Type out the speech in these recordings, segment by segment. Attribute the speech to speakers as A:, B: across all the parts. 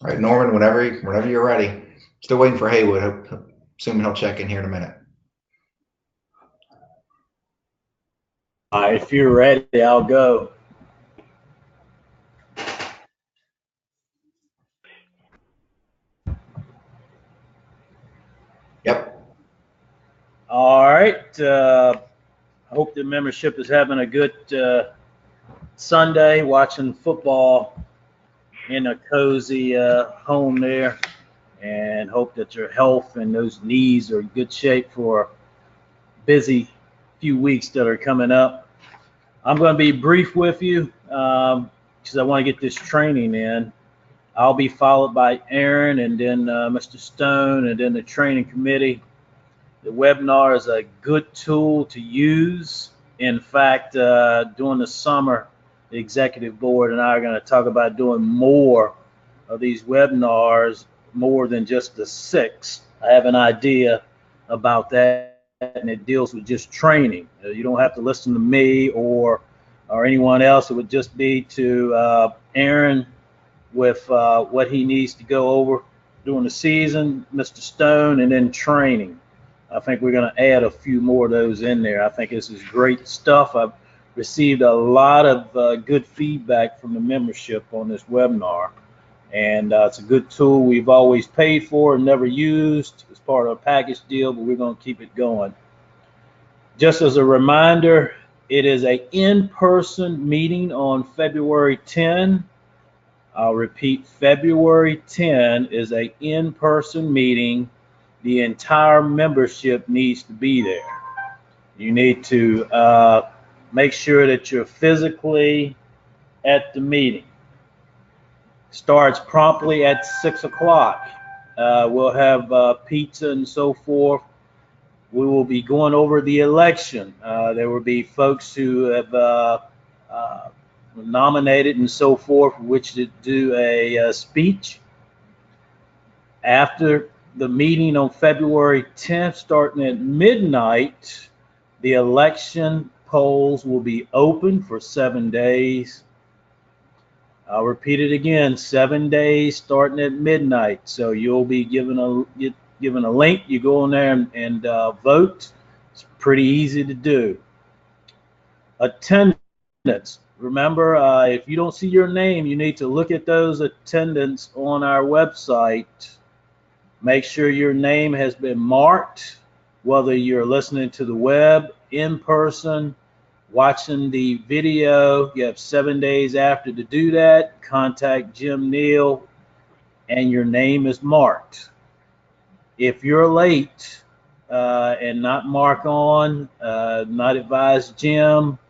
A: All right, Norman, whenever you're ready. Still waiting for Haywood. Assuming he'll check in here in a minute.
B: If you're ready, I'll go.
A: Yep.
B: All right. I hope the membership is having a good Sunday, watching football in a cozy home there, and hope that your health and those knees are in good shape for a busy few weeks that are coming up. I'm going to be brief with you because I want to get this training in. I'll be followed by Aaron and then Mr. Stone and then the training committee. The webinar is a good tool to use. In fact, during the summer, the executive board and I are going to talk about doing more of these webinars, more than just the 6. I have an idea about that, and it deals with just training. You don't have to listen to me or anyone else. It would just be to Aaron with what he needs to go over during the season, Mr. Stone, and then training. I think we're going to add a few more of those in there. I think this is great stuff. I've received a lot of good feedback from the membership on this webinar, and it's a good tool we've always paid for and never used as part of a package deal, but we're going to keep it going. Just as a reminder, it is an in-person meeting on February 10. I'll repeat, February 10 is an in-person meeting. The entire membership needs to be there. You need to make sure that you're physically at the meeting. Starts promptly at 6 o'clock. We'll have pizza and so forth. We will be going over the election. There will be folks who have nominated and so forth, which to do a speech. After the meeting on February 10th, starting at midnight, the election polls will be open for 7 days. I'll repeat it again, 7 days starting at midnight. So you'll be given a link. You go on there and vote. It's pretty easy to do. Attendance. Remember, if you don't see your name, you need to look at those attendance on our website. Make sure your name has been marked, whether you're listening to the web, in person, watching the video. You have 7 days after to do that. Contact Jim Neal, and your name is marked. If you're late and not mark on, not advise Jim,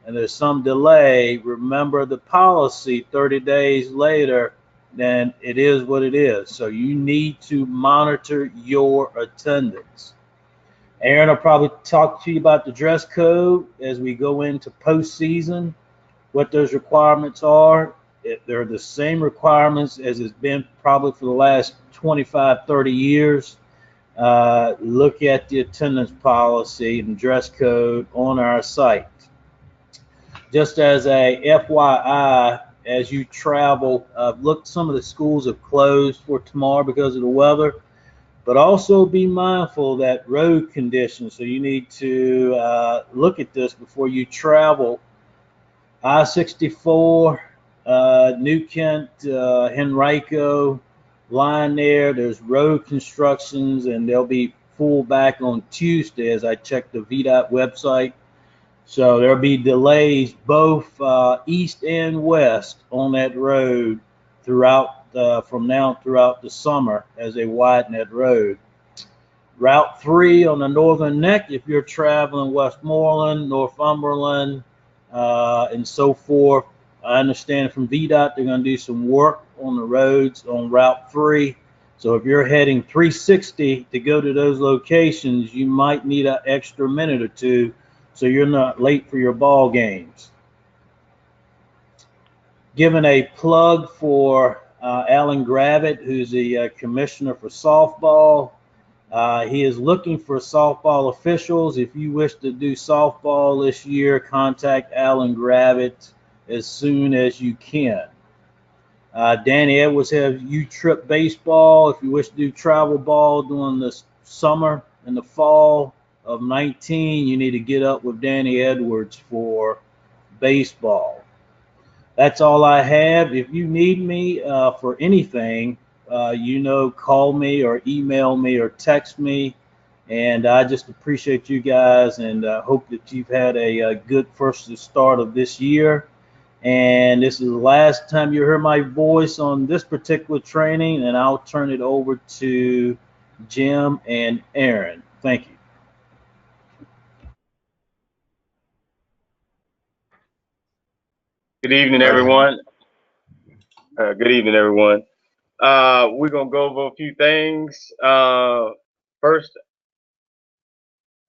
B: and there's some delay, remember the policy 30 days later, then it is what it is. So you need to monitor your attendance. Aaron will probably talk to you about the dress code as we go into postseason, what those requirements are. They're the same requirements as it's been probably for the last 25, 30 years. Look at the attendance policy and dress code on our site. Just as a FYI, as you travel, look, some of the schools have closed for tomorrow because of the weather, but also be mindful that road conditions. So you need to look at this before you travel. I-64, New Kent, Henrico line there. There's road constructions, and they'll be full back on Tuesday as I check the VDOT website. So there'll be delays both east and west on that road throughout from now throughout the summer as they widen that road. Route 3 on the northern neck, if you're traveling Westmoreland, Northumberland, and so forth. I understand from VDOT they're going to do some work on the roads on Route 3. So if you're heading 360 to go to those locations, you might need an extra minute or two so you're not late for your ball games. Giving a plug for Alan Gravitt, who's the commissioner for softball. He is looking for softball officials. If you wish to do softball this year, contact Alan Gravitt as soon as you can. Danny Edwards has U-Trip Baseball. If you wish to do travel ball during the summer and the fall of 19, you need to get up with Danny Edwards for baseball. That's all I have. If you need me for anything, call me or email me or text me. And I just appreciate you guys and hope that you've had a good first start of this year. And this is the last time you hear my voice on this particular training, and I'll turn it over to Jim and Aaron. Thank you.
C: Good evening, everyone. Good evening, everyone. We're going to go over a few things. First,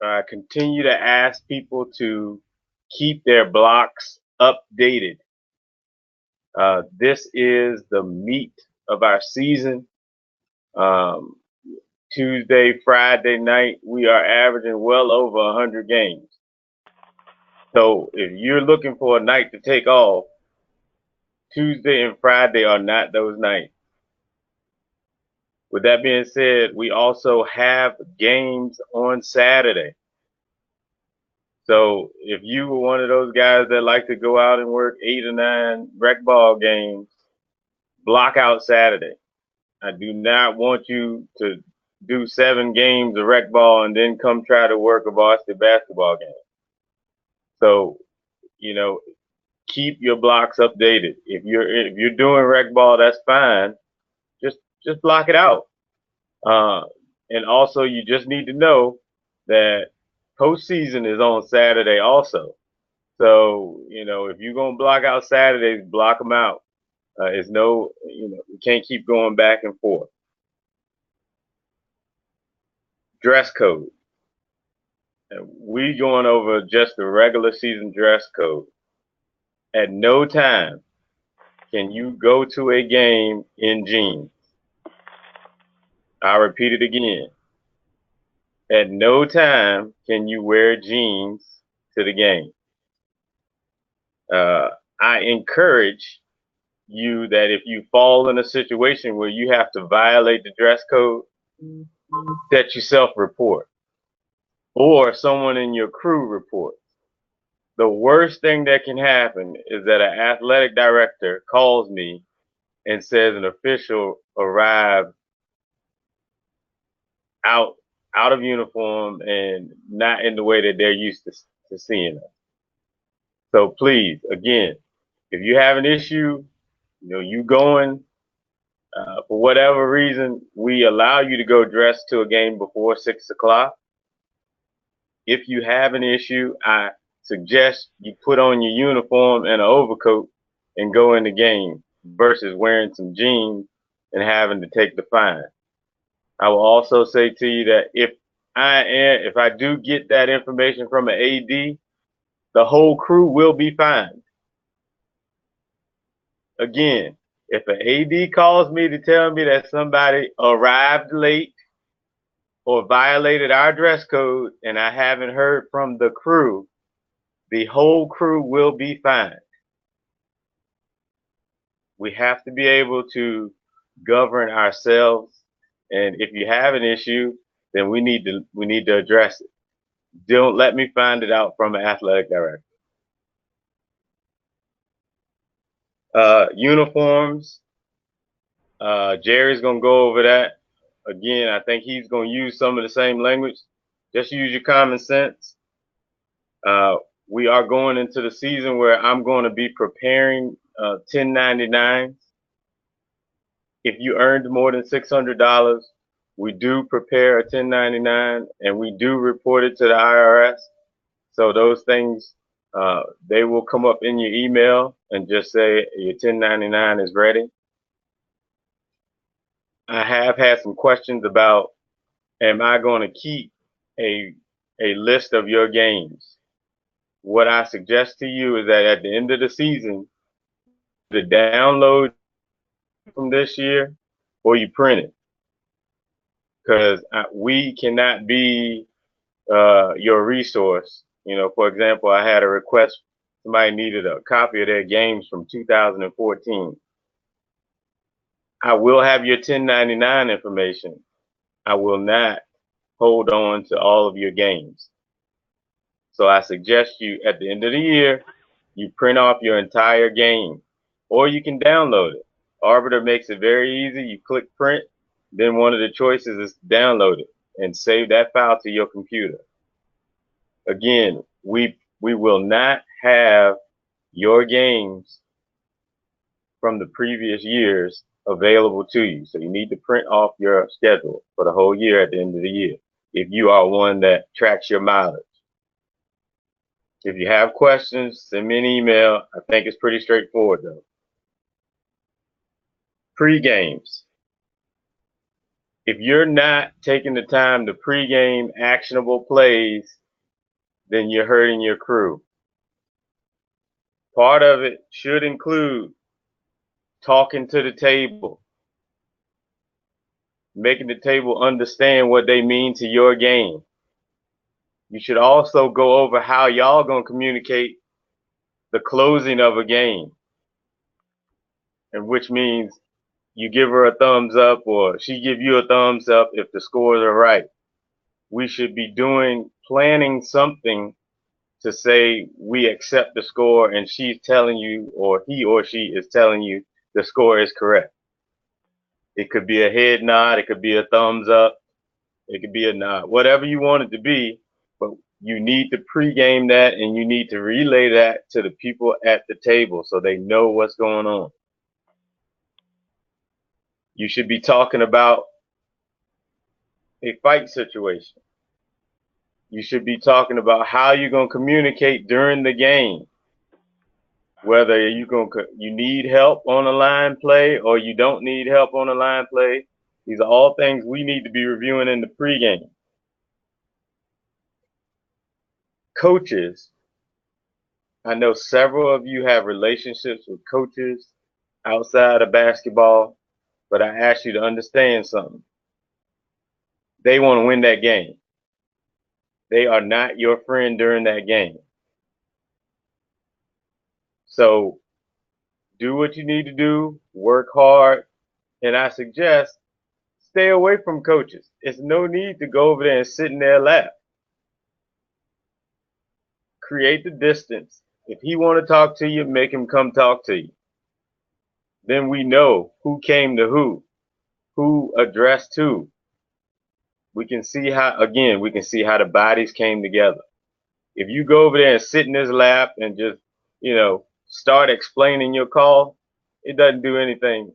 C: I continue to ask people to keep their blocks updated. This is the meat of our season. Tuesday, Friday night, we are averaging well over 100 games. So if you're looking for a night to take off, Tuesday and Friday are not those nights. With that being said, we also have games on Saturday. So if you were one of those guys that like to go out and work 8 or 9 rec ball games, block out Saturday. I do not want you to do 7 games of rec ball and then come try to work a varsity basketball game. So, keep your blocks updated. If you're doing rec ball, that's fine. Just block it out. And also, you just need to know that postseason is on Saturday also. So, if you're going to block out Saturdays, block them out. You can't keep going back and forth. Dress code. And we going over just the regular season dress code. At no time can you go to a game in jeans. I'll repeat it again. At no time can you wear jeans to the game. I encourage you that if you fall in a situation where you have to violate the dress code, that you self-report or someone in your crew reports. The worst thing that can happen is that an athletic director calls me and says an official arrived out of uniform and not in the way that they're used to seeing us. So please, again, if you have an issue, you going, for whatever reason, we allow you to go dressed to a game before 6 o'clock. If you have an issue, I suggest you put on your uniform and an overcoat and go in the game versus wearing some jeans and having to take the fine. I will also say to you that if I do get that information from an AD, the whole crew will be fined. Again, if an AD calls me to tell me that somebody arrived late or violated our dress code and I haven't heard from the crew, the whole crew will be fined. We have to be able to govern ourselves, and if you have an issue, then we need to address it. Don't let me find it out from an athletic director. Uniforms. Jerry's gonna go over that. Again, I think he's gonna use some of the same language. Just use your common sense. We are going into the season where I'm going to be preparing 1099s. If you earned more than $600, we do prepare a 1099 and we do report it to the IRS. So those things, they will come up in your email and just say your 1099 is ready. I have had some questions about, am I going to keep a list of your games? What I suggest to you is that at the end of the season, the download from this year or you print it, because we cannot be your resource. For example, I had a request, somebody needed a copy of their games from 2014. I will have your 1099 information. I will not hold on to all of your games. So I suggest you, at the end of the year, you print off your entire game, or you can download it. Arbiter makes it very easy. You click print, then one of the choices is download it and save that file to your computer. Again, we will not have your games from the previous years available to you. So you need to print off your schedule for the whole year at the end of the year, if you are one that tracks your mileage. If you have questions, send me an email. I think it's pretty straightforward though. Pre-games. If you're not taking the time to pre-game actionable plays, then you're hurting your crew. Part of it should include talking to the table, making the table understand what they mean to your game. You should also go over how y'all gonna communicate the closing of a game, and which means you give her a thumbs up or she give you a thumbs up if the scores are right. We should be planning something to say we accept the score and she's telling you, or he or she is telling you, the score is correct. It could be a head nod, it could be a thumbs up, it could be a nod, whatever you want it to be, but you need to pregame that and you need to relay that to the people at the table so they know what's going on. You should be talking about a fight situation. You should be talking about how you're going to communicate during the game. Whether you need help on a line play or you don't need help on a line play. These are all things we need to be reviewing in the pregame. Coaches. I know several of you have relationships with coaches outside of basketball, but I ask you to understand something. They want to win that game. They are not your friend during that game. So do what you need to do, work hard, and I suggest stay away from coaches. It's no need to go over there and sit in their lap. Create the distance. If he want to talk to you, make him come talk to you. Then we know who came to who addressed who. We can see how the bodies came together. If you go over there and sit in his lap and just, start explaining your call, it doesn't do anything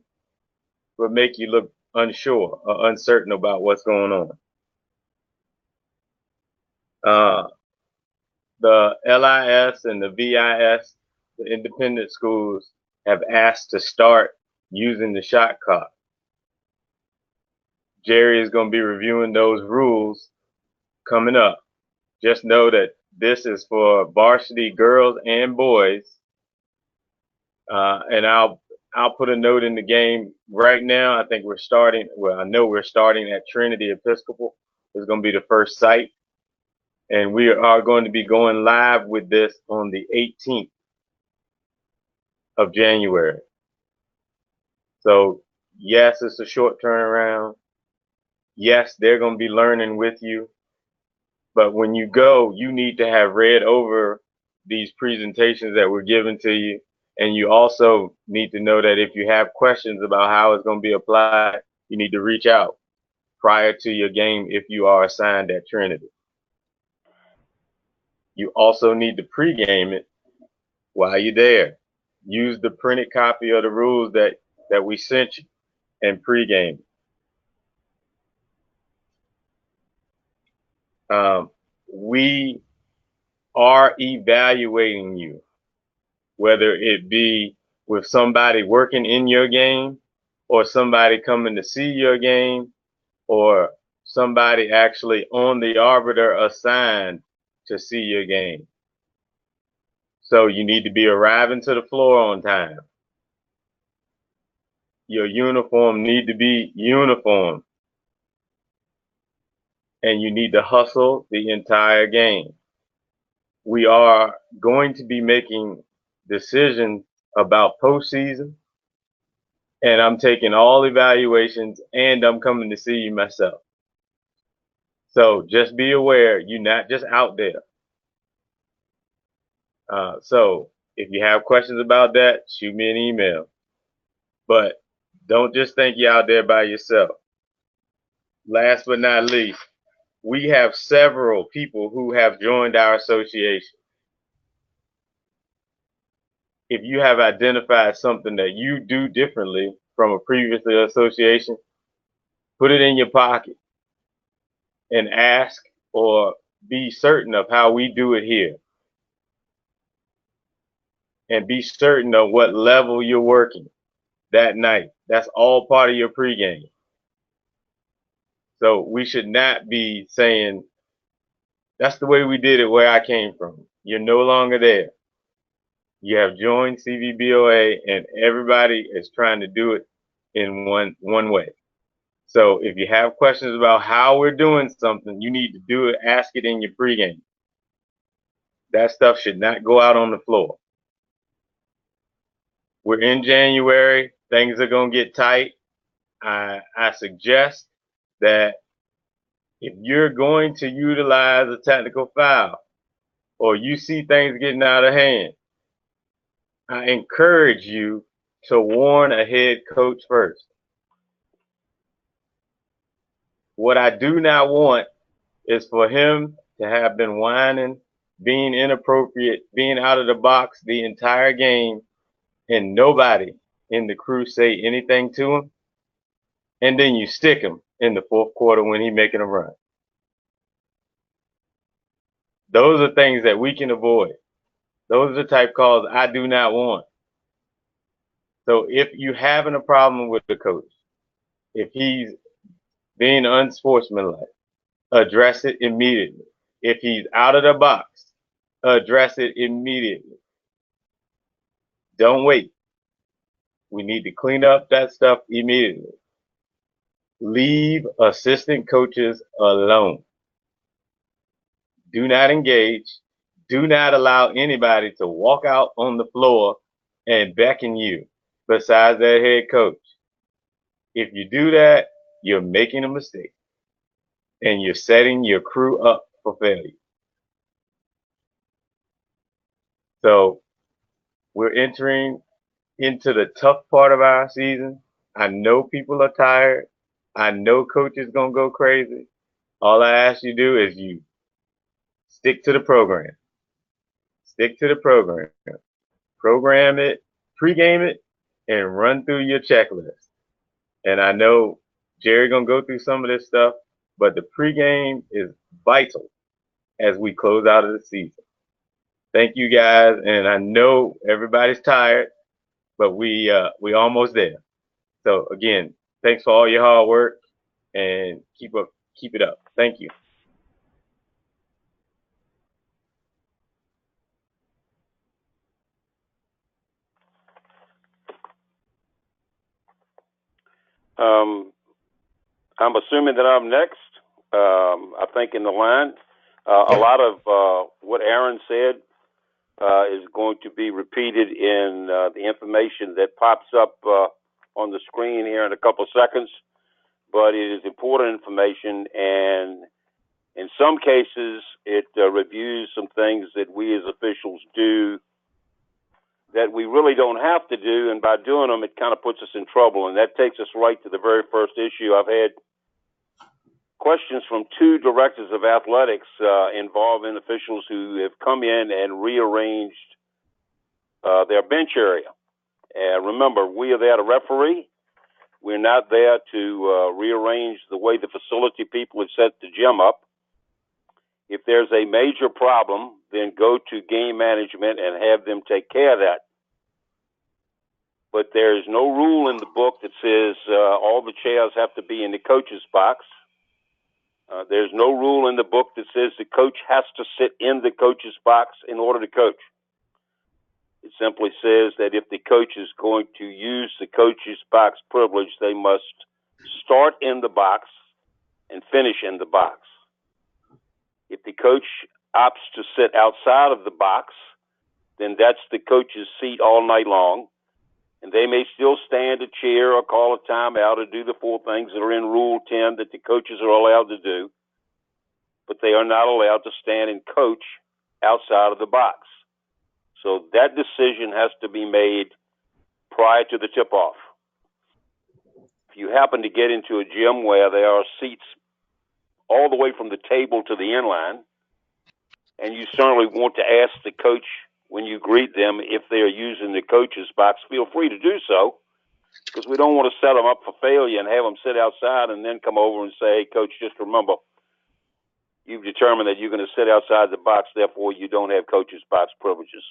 C: but make you look unsure or uncertain about what's going on. The LIS and the VIS, the independent schools, have asked to start using the shot clock. Jerry is going to be reviewing those rules coming up. Just know that this is for varsity girls and boys. And I'll put a note in the game right now. I think we're starting. Well, I know we're starting at Trinity Episcopal. It's going to be the first site. And we are going to be going live with this on the 18th of January. So yes, it's a short turnaround. Yes, they're going to be learning with you. But when you go, you need to have read over these presentations that were given to you. And you also need to know that if you have questions about how it's going to be applied, you need to reach out prior to your game if you are assigned at Trinity. You also need to pregame it while you're there. Use the printed copy of the rules that we sent you and pregame. We are evaluating you, whether it be with somebody working in your game or somebody coming to see your game or somebody actually on the arbiter assigned to see your game. So you need to be arriving to the floor on time. Your uniform need to be uniform. And you need to hustle the entire game. We are going to be making decisions about postseason and I'm taking all evaluations, and I'm coming to see you myself. So just be aware, you're not just out there. So if you have questions about that, shoot me an email. But don't just think you're out there by yourself. Last but not least, we have several people who have joined our association. If you have identified something that you do differently from a previous association, put it in your pocket and ask or be certain of how we do it here. And be certain of what level you're working that night. That's all part of your pregame. So we should not be saying, that's the way we did it where I came from. You're no longer there. You have joined CVBOA, and everybody is trying to do it in one way. So if you have questions about how we're doing something, you need to do it, ask it in your pregame. That stuff should not go out on the floor. We're in January. Things are going to get tight. I suggest that if you're going to utilize a technical foul or you see things getting out of hand, I encourage you to warn a head coach first. What I do not want is for him to have been whining, being inappropriate, being out of the box the entire game, and nobody in the crew say anything to him, and then you stick him in the fourth quarter when he's making a run. Those are things that we can avoid. Those are the type calls I do not want. So if you're having a problem with the coach, if he's being unsportsmanlike, address it immediately. If he's out of the box, address it immediately. Don't wait. We need to clean up that stuff immediately. Leave assistant coaches alone. Do not engage. Do not allow anybody to walk out on the floor and beckon you besides their head coach. If you do that, you're making a mistake and you're setting your crew up for failure. So we're entering into the tough part of our season. I know people are tired. I know coach is going to go crazy. All I ask you to do is you stick to the program. Stick to the program. Program it, pregame it, and run through your checklist. And I know Jerry going to go through some of this stuff, but the pregame is vital as we close out of the season. Thank you guys, and I know everybody's tired, but we almost there. So again, thanks for all your hard work, and keep it up. Thank you.
D: I'm assuming that I'm next. I think in the line. A lot of what Aaron said is going to be repeated in the information that pops up on the screen here in a couple of seconds. But it is important information, and in some cases, it reviews some things that we as officials do that we really don't have to do, and by doing them, it kind of puts us in trouble. And that takes us right to the very first issue. I've had questions from two directors of athletics involving officials who have come in and rearranged their bench area. And remember, we are there to referee. We're not there to rearrange the way the facility people have set the gym up. If there's a major problem, then go to game management and have them take care of that. But there's no rule in the book that says all the chairs have to be in the coach's box. There's no rule in the book that says the coach has to sit in the coach's box in order to coach. It simply says that if the coach is going to use the coach's box privilege, they must start in the box and finish in the box. If the coach opts to sit outside of the box, then that's the coach's seat all night long. and they may still stand a chair or call a timeout or do the 4 things that are in Rule 10 that the coaches are allowed to do, but they are not allowed to stand and coach outside of the box. So that decision has to be made prior to the tip-off. If you happen to get into a gym where there are seats all the way from the table to the inline, and you certainly want to ask the coach when you greet them if they're using the coach's box, feel free to do so, because we don't want to set them up for failure and have them sit outside and then come over and say, hey, coach, just remember, you've determined that you're going to sit outside the box, therefore you don't have coach's box privileges.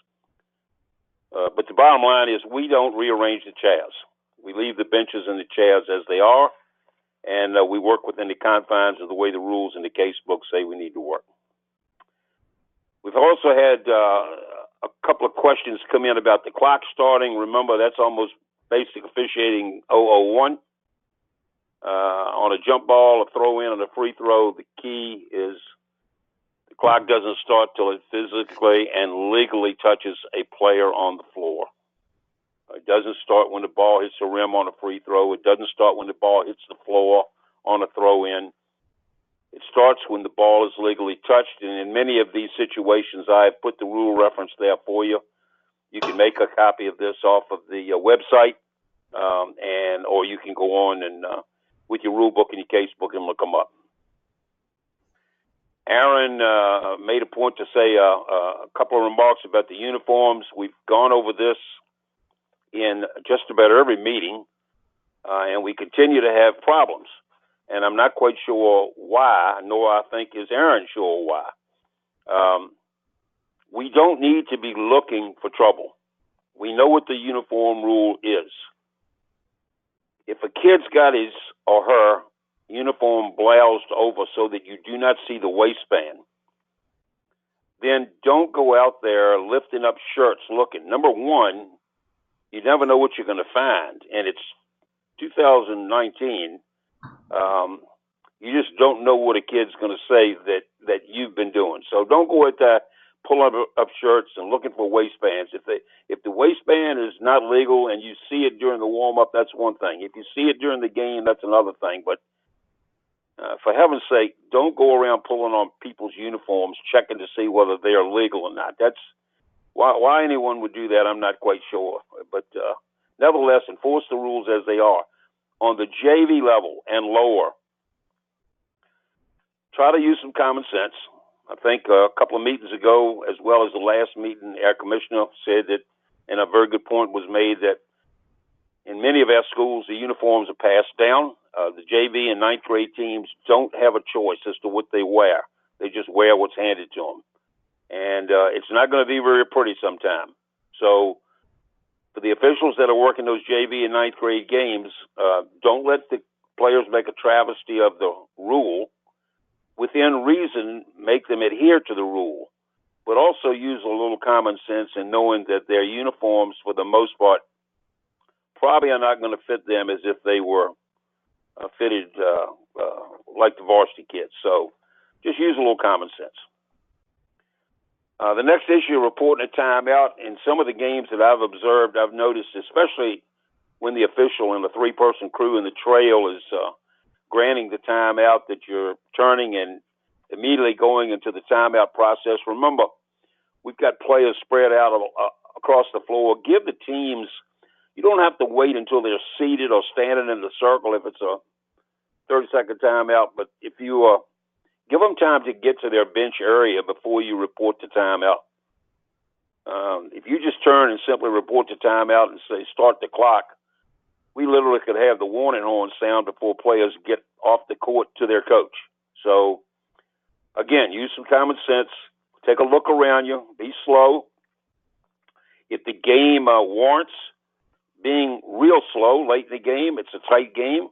D: But the bottom line is we don't rearrange the chairs. We leave the benches and the chairs as they are, and we work within the confines of the way the rules in the case book say we need to work. We've also had a couple of questions come in about the clock starting. Remember, that's almost basic officiating 001. On a jump ball, a throw in, and a free throw, the key is the clock doesn't start till it physically and legally touches a player on the floor. It doesn't start when the ball hits the rim on a free throw. It doesn't start when the ball hits the floor on a throw in. It starts when the ball is legally touched, and in many of these situations, I've put the rule reference there for you. You can make a copy of this off of the website, or you can go on and with your rule book and your case book and look them up. Aaron made a point to say a couple of remarks about the uniforms. We've gone over this in just about every meeting, and we continue to have problems. And I'm not quite sure why, nor I think is Aaron sure why. We don't need to be looking for trouble. We know what the uniform rule is. If a kid's got his or her uniform bloused over so that you do not see the waistband, then don't go out there lifting up shirts looking. Number one, you never know what you're going to find. And it's 2019. You just don't know what a kid's going to say that you've been doing. So don't go out there pulling up shirts and looking for waistbands. If the waistband is not legal and you see it during the warm-up, that's one thing. If you see it during the game, that's another thing. But for heaven's sake, don't go around pulling on people's uniforms, checking to see whether they are legal or not. That's why anyone would do that, I'm not quite sure. But nevertheless, enforce the rules as they are. On the JV level and lower, try to use some common sense. I think a couple of meetings ago, as well as the last meeting, our commissioner said that, and a very good point was made, that in many of our schools, the uniforms are passed down. The JV and ninth grade teams don't have a choice as to what they wear. They just wear what's handed to them. And it's not going to be very pretty sometime. So for the officials that are working those JV and ninth grade games, don't let the players make a travesty of the rule. Within reason, make them adhere to the rule, but also use a little common sense in knowing that their uniforms, for the most part, probably are not going to fit them as if they were fitted like the varsity kids. So just use a little common sense. The next issue, reporting a timeout. In some of the games that I've observed, I've noticed, especially when the official and the three-person crew in the trail is granting the timeout, that you're turning and immediately going into the timeout process. Remember, we've got players spread out across the floor. Give the teams, you don't have to wait until they're seated or standing in the circle if it's a 30-second timeout, but if you give them time to get to their bench area before you report the timeout. If you just turn and simply report the timeout and say start the clock, we literally could have the warning horn sound before players get off the court to their coach. So, again, use some common sense. Take a look around you. Be slow. If the game warrants being real slow late in the game, it's a tight game,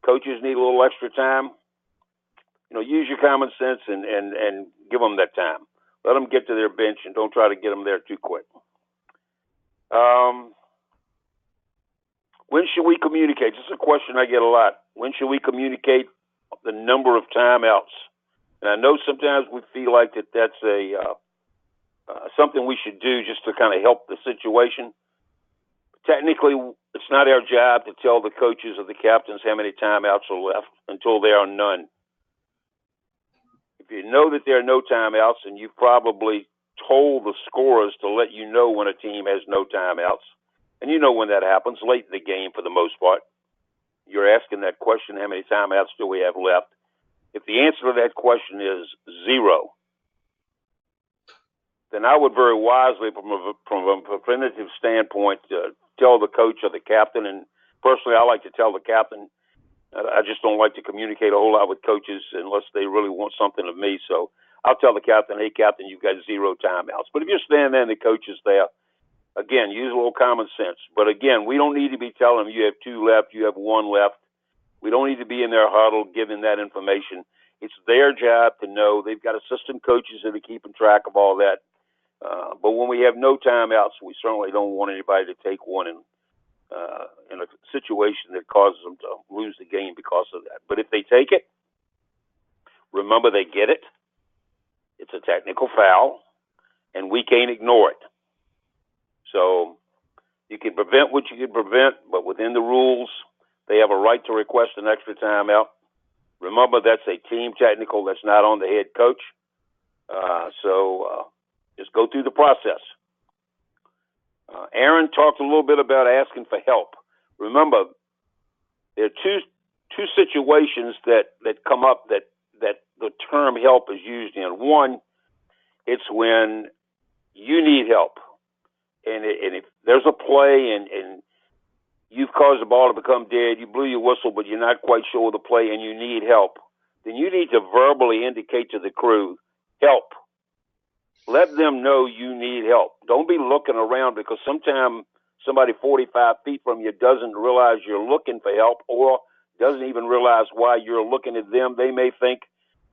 D: coaches need a little extra time, use your common sense and give them that time. Let them get to their bench and don't try to get them there too quick. When should we communicate? This is a question I get a lot. When should we communicate the number of timeouts? And I know sometimes we feel like that's something we should do just to kind of help the situation. Technically, the It's not our job to tell the coaches or the captains how many timeouts are left until there are none. If you know that there are no timeouts, and you've probably told the scorers to let you know when a team has no timeouts, and you know when that happens, late in the game for the most part, you're asking that question, how many timeouts do we have left? If the answer to that question is 0, then I would very wisely, from a preventative standpoint, tell the coach or the captain, and personally I like to tell the captain. I just don't like to communicate a whole lot with coaches unless they really want something of me. So I'll tell the captain, hey, captain, you've got 0 timeouts. But if you're standing there and the coach is there, again, use a little common sense. But again, we don't need to be telling them you have 2 left, you have 1 left. We don't need to be in their huddle giving that information. It's their job to know. They've got assistant coaches that are keeping track of all that. But when we have no timeouts, we certainly don't want anybody to take one in a situation that causes them to lose the game because of that. But if they take it, remember they get it. It's a technical foul, and we can't ignore it. So you can prevent what you can prevent, but within the rules, they have a right to request an extra timeout. Remember, that's a team technical. That's not on the head coach. So just go through the process. Aaron talked a little bit about asking for help. Remember, there are two situations that come up that the term help is used in. One, it's when you need help. And if there's a play and you've caused the ball to become dead, you blew your whistle, but you're not quite sure of the play and you need help, then you need to verbally indicate to the crew, help. Let them know you need help. Don't be looking around, because sometimes somebody 45 feet from you doesn't realize you're looking for help, or doesn't even realize why you're looking at them. They may think,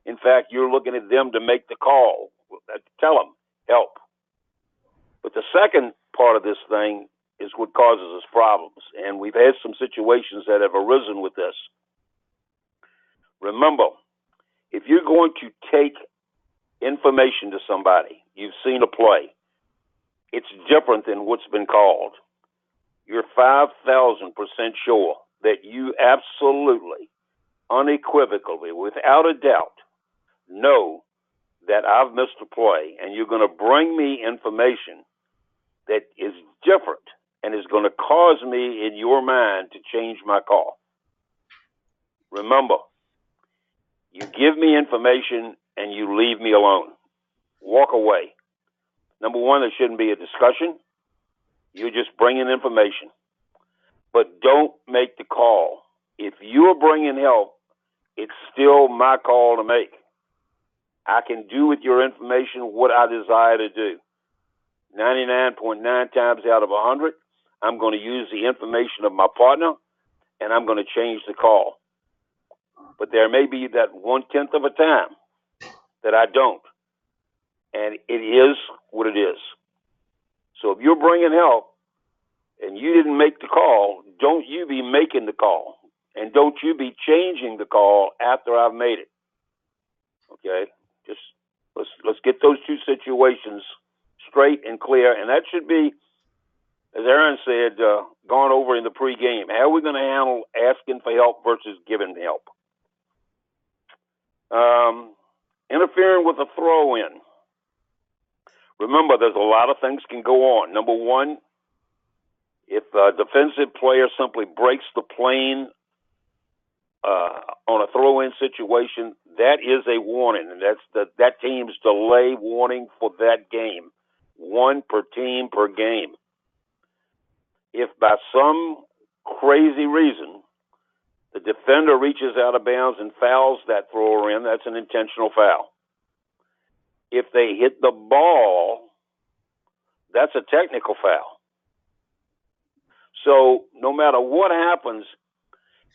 D: in fact, you're looking at them to make the call. Tell them, help. But the second part of this thing is what causes us problems. And we've had some situations that have arisen with this. Remember, if you're going to take information to somebody, you've seen a play, it's different than what's been called. You're 5,000% sure that you absolutely, unequivocally, without a doubt, know that I've missed a play, and you're going to bring me information that is different and is going to cause me, in your mind, to change my call. Remember, you give me information and you leave me alone. Walk away. Number one, there shouldn't be a discussion. You're just bringing information. But don't make the call. If you're bringing help, it's still my call to make. I can do with your information what I desire to do. 99.9 times out of 100, I'm going to use the information of my partner, and I'm going to change the call. But there may be that 1/10 of a time that I don't. And it is what it is. So if you're bringing help and you didn't make the call, don't you be making the call. And don't you be changing the call after I've made it. Okay? Just let's get those two situations straight and clear. And that should be, as Aaron said, gone over in the pregame. How are we going to handle asking for help versus giving help? Interfering with a throw-in. Remember, there's a lot of things can go on. Number one, if a defensive player simply breaks the plane on a throw-in situation, that is a warning, and that's that team's delay warning for that game. 1 per team per game. If by some crazy reason the defender reaches out of bounds and fouls that thrower in, that's an intentional foul. If they hit the ball, that's a technical foul. So no matter what happens,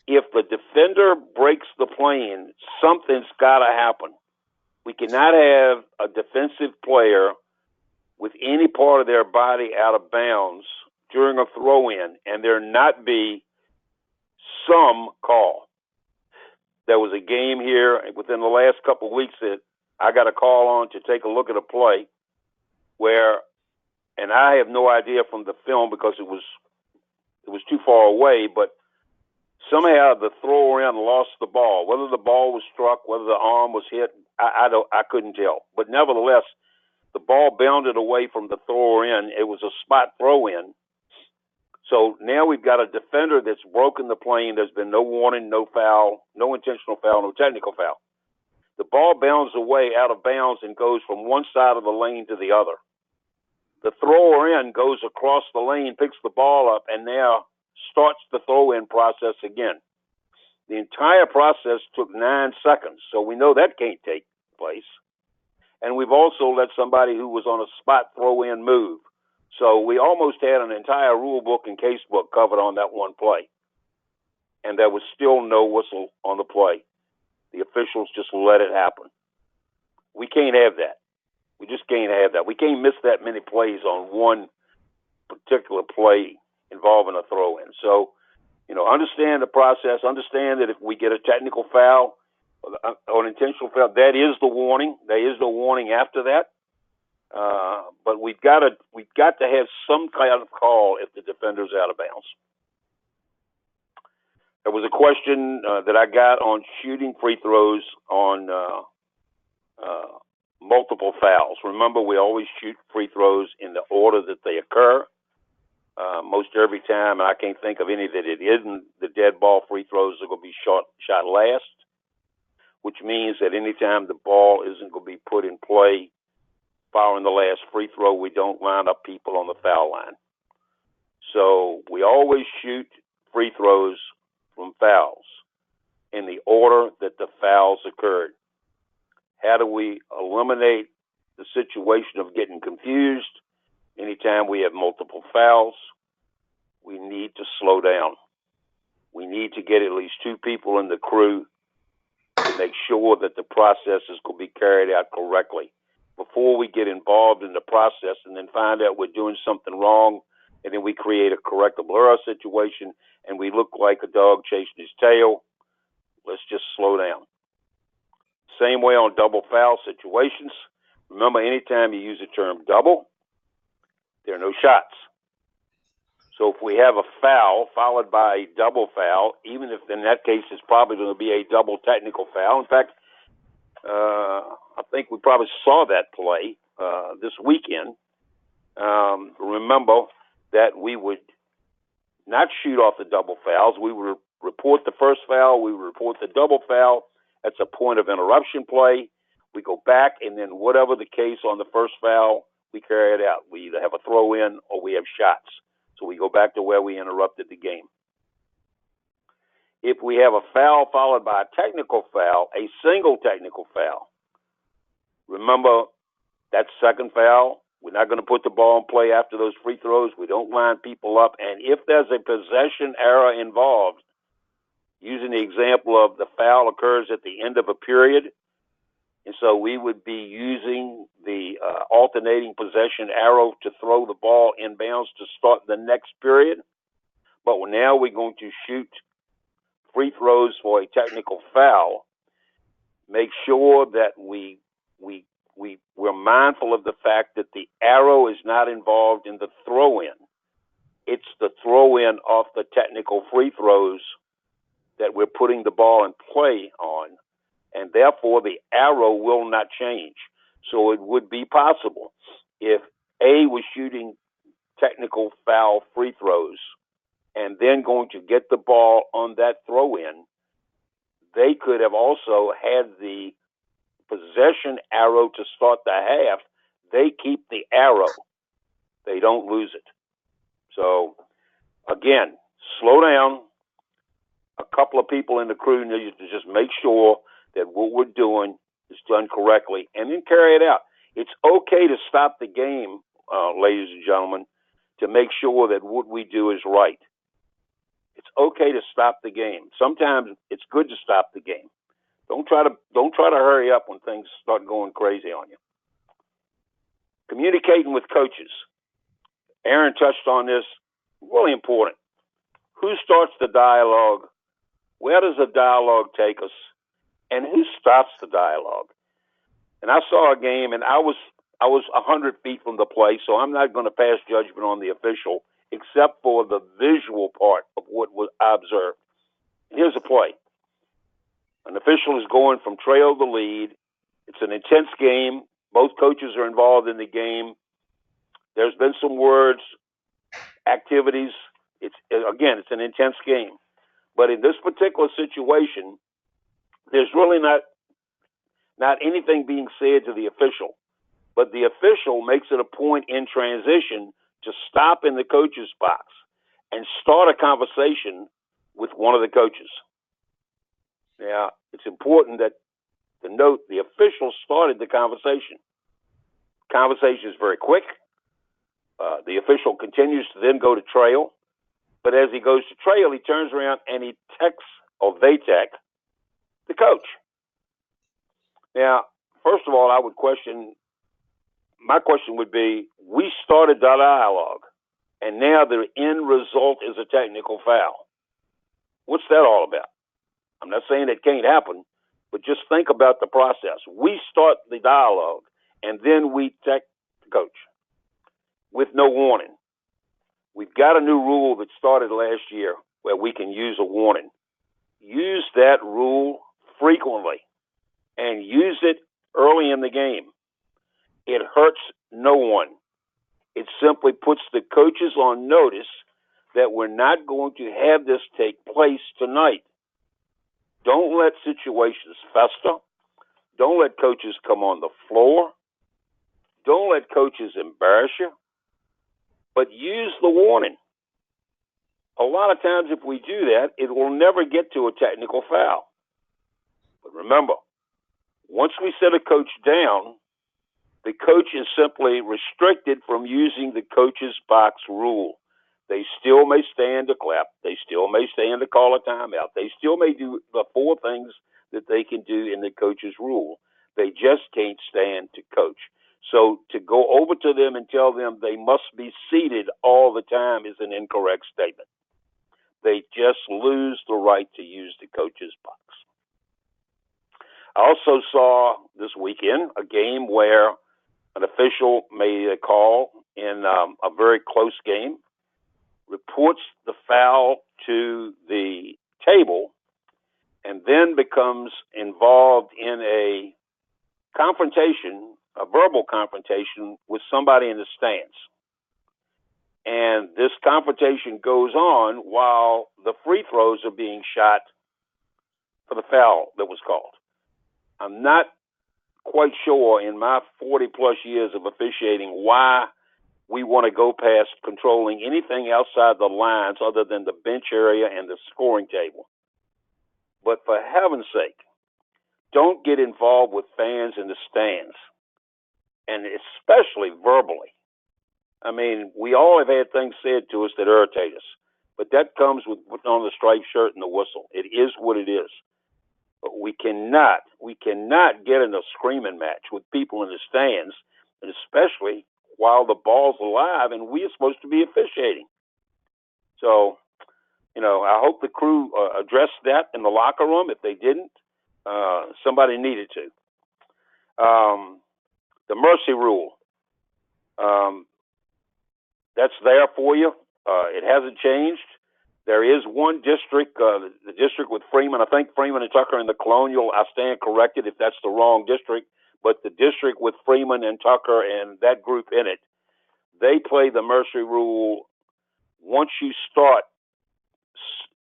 D: if the defender breaks the plane, something's got to happen. We cannot have a defensive player with any part of their body out of bounds during a throw-in and there not be some call. There was a game here within the last couple of weeks that I got a call on to take a look at a play where, and I have no idea from the film because it was it was too far away, but somehow the thrower in lost the ball. Whether the ball was struck, whether the arm was hit, I couldn't tell. But nevertheless, the ball bounded away from the thrower in. It was a spot throw in. So now we've got a defender that's broken the plane. There's been no warning, no foul, no intentional foul, no technical foul. The ball bounds away out of bounds and goes from one side of the lane to the other. The thrower in goes across the lane, picks the ball up, and now starts the throw-in process again. The entire process took 9 seconds, so we know that can't take place. And we've also let somebody who was on a spot throw-in move. So we almost had an entire rule book and case book covered on that one play. And there was still no whistle on the play. The officials just let it happen. We can't have that. We just can't have that. We can't miss that many plays on one particular play involving a throw-in. So, understand the process. Understand that if we get a technical foul or an intentional foul, that is the warning. There is no warning after that. But we've got to have some kind of call if the defender's out of bounds. There was a question that I got on shooting free throws on multiple fouls. Remember, we always shoot free throws in the order that they occur. Most every time, and I can't think of any that it isn't, the dead ball free throws are going to be shot last, which means that anytime the ball isn't going to be put in play following the last free throw, we don't line up people on the foul line. So we always shoot free throws from fouls in the order that the fouls occurred. How do we eliminate the situation of getting confused? Anytime we have multiple fouls, we need to slow down. We need to get at least 2 people in the crew to make sure that the process is going to be carried out correctly before we get involved in the process and then find out we're doing something wrong, and then we create a correctable error situation and we look like a dog chasing his tail. Let's just slow down. Same way on double foul situations. Remember, anytime you use the term double, there are no shots. So if we have a foul followed by a double foul, even if in that case it's probably going to be a double technical foul. In fact, I think we probably saw that play this weekend. Remember that we would not shoot off the double fouls. We would report the first foul. We would report the double foul. That's a point of interruption play. We go back, and then whatever the case on the first foul, we carry it out. We either have a throw-in or we have shots. So we go back to where we interrupted the game. If we have a foul followed by a technical foul, a single technical foul, remember that second foul, we're not going to put the ball in play after those free throws. We don't line people up. And if there's a possession error involved, using the example of the foul occurs at the end of a period, and so we would be using the alternating possession arrow to throw the ball inbounds to start the next period. But now we're going to shoot free throws for a technical foul. Make sure that we're mindful of the fact that the arrow is not involved in the throw-in. It's the throw-in off the technical free throws that we're putting the ball in play on, and therefore the arrow will not change. So it would be possible if A was shooting technical foul free throws and then going to get the ball on that throw-in, they could have also had the possession arrow to start the half. They keep the arrow. They don't lose it. So, again, slow down. A couple of people in the crew need to just make sure that what we're doing is done correctly and then carry it out. It's okay to stop the game, ladies and gentlemen, to make sure that what we do is right. It's okay to stop the game. Sometimes it's good to stop the game. Don't try to hurry up when things start going crazy on you. Communicating with coaches. Aaron touched on this. Really important. Who starts the dialogue? Where does the dialogue take us? And who stops the dialogue? And I saw a game, and I was 100 feet from the play, so I'm not going to pass judgment on the official except for the visual part of what was observed. Here's a play. An official is going from trail to lead. It's an intense game. Both coaches are involved in the game. There's been some words, activities. It's an intense game. But in this particular situation, there's really not anything being said to the official. But the official makes it a point in transition to stop in the coach's box and start a conversation with one of the coaches. Now, it's important to note the official started the conversation. Conversation is very quick. The official continues to then go to trail. But as he goes to trail, he turns around and he texts, or they text, the coach. Now, first of all, my question would be, we started that dialogue, and now the end result is a technical foul. What's that all about? I'm not saying it can't happen, but just think about the process. We start the dialogue, and then we text the coach with no warning. We've got a new rule that started last year where we can use a warning. Use that rule frequently and use it early in the game. It hurts no one. It simply puts the coaches on notice that we're not going to have this take place tonight. Don't let situations fester. Don't let coaches come on the floor. Don't let coaches embarrass you. But use the warning. A lot of times if we do that, it will never get to a technical foul. But remember, once we set a coach down, the coach is simply restricted from using the coach's box rule. They still may stand to clap. They still may stand to call a timeout. They still may do the 4 things that they can do in the coach's rule. They just can't stand to coach. So to go over to them and tell them they must be seated all the time is an incorrect statement. They just lose the right to use the coach's box. I also saw this weekend a game where an official made a call in a very close game, reports the foul to the table, and then becomes involved in a confrontation, a verbal confrontation with somebody in the stands. And this confrontation goes on while the free throws are being shot for the foul that was called. I'm not quite sure in my 40 plus years of officiating why we want to go past controlling anything outside the lines other than the bench area and the scoring table. But for heaven's sake, don't get involved with fans in the stands, and especially verbally. I mean, we all have had things said to us that irritate us, but that comes with putting on the striped shirt and the whistle. It is what it is. But we cannot get in a screaming match with people in the stands, and especially while the ball's alive and we are supposed to be officiating. So, I hope the crew addressed that in the locker room. If they didn't, somebody needed to. The mercy rule, that's there for you. It hasn't changed. There is one district, the district with Freeman. I think Freeman and Tucker in the Colonial. I stand corrected if that's the wrong district. But the district with Freeman and Tucker and that group in it, they play the mercy rule. Once you start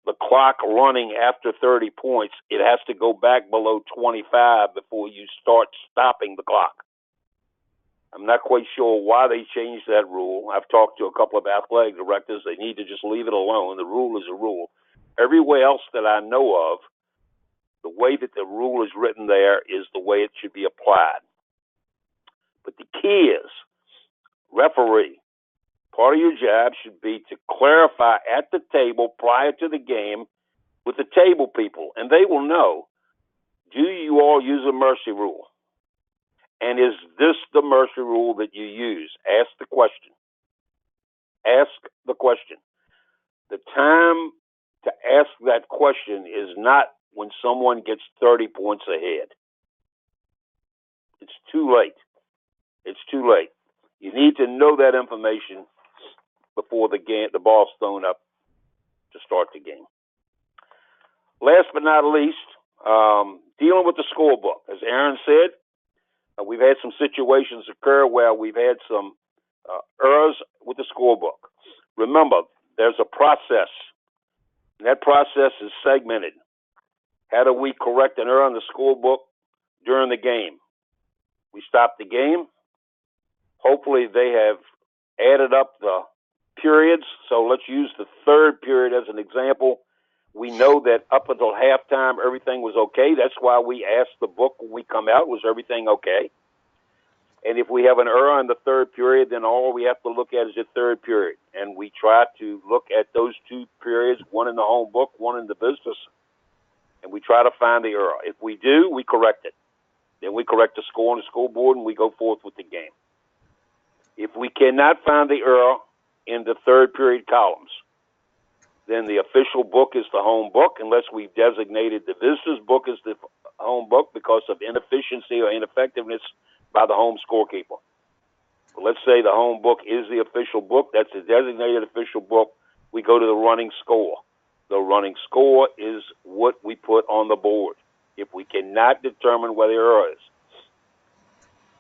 D: the clock running after 30 points, it has to go back below 25 before you start stopping the clock. I'm not quite sure why they changed that rule. I've talked to a couple of athletic directors. They need to just leave it alone. The rule is a rule. Everywhere else that I know of, the way that the rule is written there is the way it should be applied. But the key is, referee, part of your job should be to clarify at the table prior to the game with the table people, and they will know, do you all use a mercy rule? And is this the mercy rule that you use? Ask the question. Ask the question. The time to ask that question is not when someone gets 30 points ahead. It's too late. It's too late. You need to know that information before the ball's thrown up to start the game. Last but not least, dealing with the scorebook. As Aaron said, we've had some situations occur where we've had some errors with the scorebook. Remember, there's a process, and that process is segmented. How do we correct an error in the scorebook during the game? We stop the game. Hopefully they have added up the periods. So let's use the third period as an example. We know that up until halftime, everything was okay. That's why we asked the book when we come out, was everything okay? And if we have an error in the third period, then all we have to look at is the third period. And we try to look at those two periods, one in the home book, one in the business, and we try to find the error. If we do, we correct it. Then we correct the score on the scoreboard, and we go forth with the game. If we cannot find the error in the third period columns, then the official book is the home book, unless we've designated the visitor's book as the home book because of inefficiency or ineffectiveness by the home scorekeeper. But let's say the home book is the official book. That's the designated official book. We go to the running score. The running score is what we put on the board. If we cannot determine where the error is,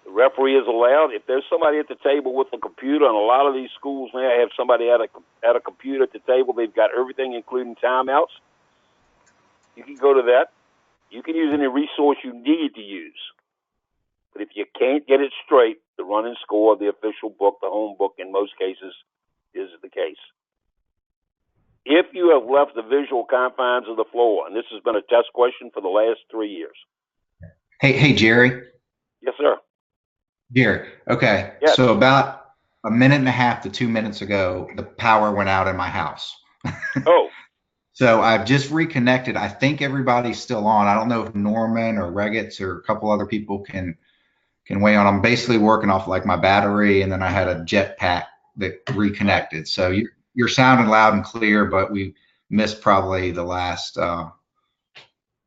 D: the referee is allowed. If there's somebody at the table with a computer, and a lot of these schools now have somebody at a computer at the table, they've got everything, including timeouts. You can go to that. You can use any resource you need to use. But if you can't get it straight, the running score, the official book, the home book, in most cases, is the case. If you have left the visual confines of the floor, and this has been a test question for the last 3 years.
A: Hey, Jerry.
D: Yes, sir.
A: Jerry. Okay.
D: Yes.
A: So about a minute and a half to 2 minutes ago, the power went out in my house.
D: Oh.
A: So I've just reconnected. I think everybody's still on. I don't know if Norman or Regitz or a couple other people can weigh on. I'm basically working off like my battery, and then I had a jetpack that reconnected. So you're sounding loud and clear, but we missed probably the last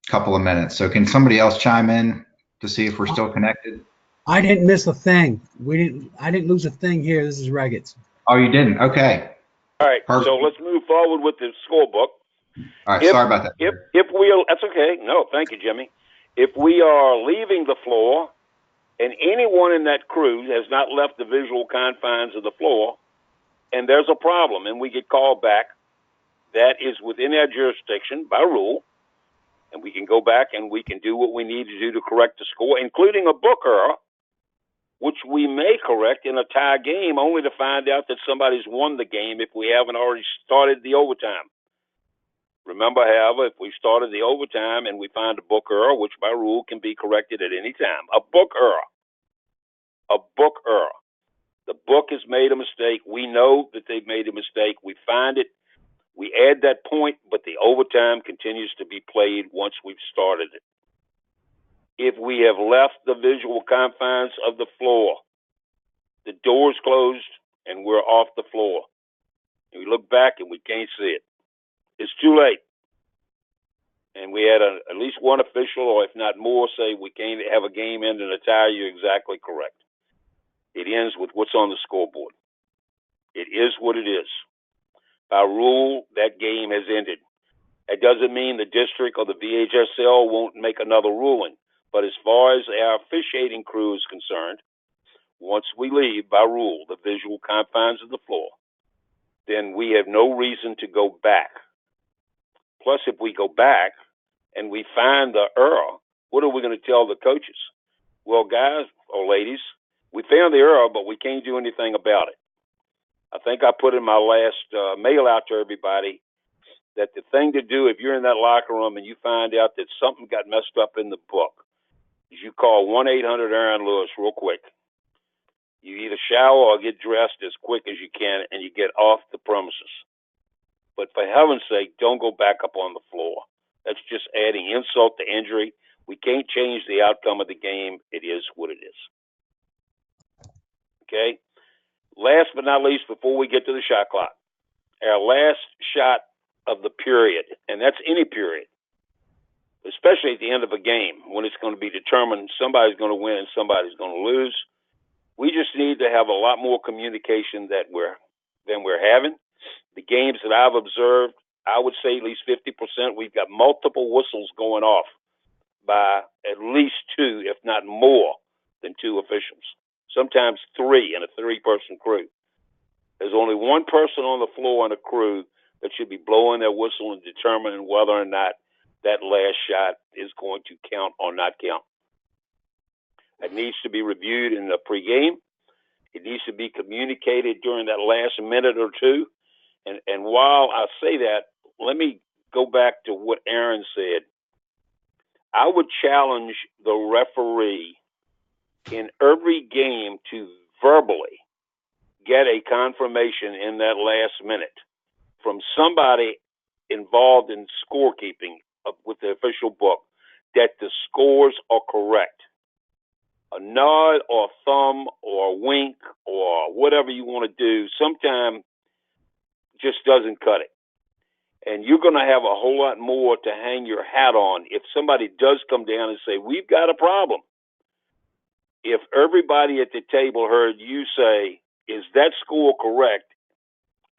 A: couple of minutes. So can somebody else chime in to see if we're still connected?
E: I didn't miss a thing. I didn't lose a thing here. This is Regitz.
A: Oh, you didn't? Okay.
D: All right.
A: Perfect.
D: So let's move forward with the scorebook.
A: All right. Sorry about that.
D: If we are, that's okay. No, thank you, Jimmy. If we are leaving the floor and anyone in that crew has not left the visual confines of the floor, and there's a problem and we get called back, that is within our jurisdiction by rule, and we can go back and we can do what we need to do to correct the score, including a book error, which we may correct in a tie game, only to find out that somebody's won the game if we haven't already started the overtime. Remember, however, if we started the overtime and we find a book error, which by rule can be corrected at any time, a book error. The book has made a mistake. We know that they've made a mistake. We find it. We add that point, but the overtime continues to be played once we've started it. If we have left the visual confines of the floor, the door's closed and we're off the floor, and we look back and we can't see it, it's too late. And we had at least one official, or if not more, say we can't have a game end in a tie. You're exactly correct. It ends with what's on the scoreboard. It is what it is. By rule, that game has ended. It doesn't mean the district or the VHSL won't make another ruling. But as far as our officiating crew is concerned, once we leave, by rule, the visual confines of the floor, then we have no reason to go back. Plus, if we go back and we find the error, what are we going to tell the coaches? Well, guys or ladies, we found the error, but we can't do anything about it. I think I put in my last mail out to everybody that the thing to do if you're in that locker room and you find out that something got messed up in the book is you call 1-800-AARON Lewis real quick. You either shower or get dressed as quick as you can, and you get off the premises. But for heaven's sake, don't go back up on the floor. That's just adding insult to injury. We can't change the outcome of the game. It is what it is. Okay? Last but not least, before we get to the shot clock, our last shot of the period, and that's any period, especially at the end of a game when it's going to be determined somebody's going to win and somebody's going to lose. We just need to have a lot more communication that we're than we're having. The games that I've observed, I would say at least 50%, we've got multiple whistles going off by at least two, if not more than two officials, sometimes three in a three-person crew. There's only one person on the floor in a crew that should be blowing their whistle and determining whether or not that last shot is going to count or not count. It needs to be reviewed in the pregame. It needs to be communicated during that last minute or two. And while I say that, let me go back to what Aaron said. I would challenge the referee in every game to verbally get a confirmation in that last minute from somebody involved in scorekeeping with the official book that the scores are correct. A nod or thumb or wink or whatever you want to do sometimes just doesn't cut it. And you're going to have a whole lot more to hang your hat on if somebody does come down and say, we've got a problem. If everybody at the table heard you say, is that score correct?